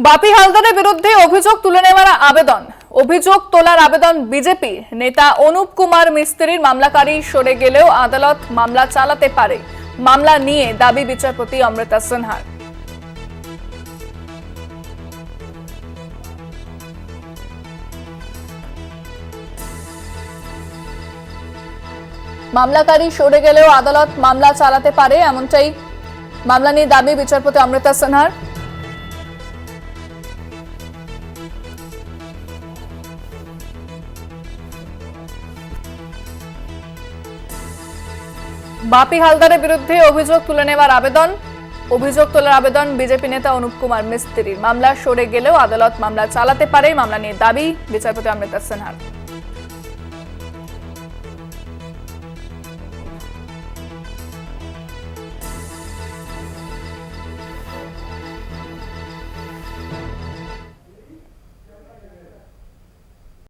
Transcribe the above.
বাপি হালদারের বিরুদ্ধে অভিযোগ তোলার আবেদন বিজেপি নেতা অনুপ কুমার মিস্ত্রির মামলাকারী সরে গেলেও আদালত মামলা চালাতে পারে। মামলা নিয়ে দাবি বিচারপতি অমৃতা সিনহার। মামলাকারী সরে গেলেও আদালত মামলা চালাতে পারে, এমনটাই মামলা নিয়ে দাবি বিচারপতি অমৃতা সিনহার। বাপি হালদারের বিরুদ্ধে অভিযোগ তোলার আবেদন বিজেপি নেতা অনুপ কুমার মিস্ত্রির। মামলা সরে গেলেও আদালত মামলা চালাতে পারে। মামলা নিয়ে দাবি বিচারপতি অমৃতা সিনহার।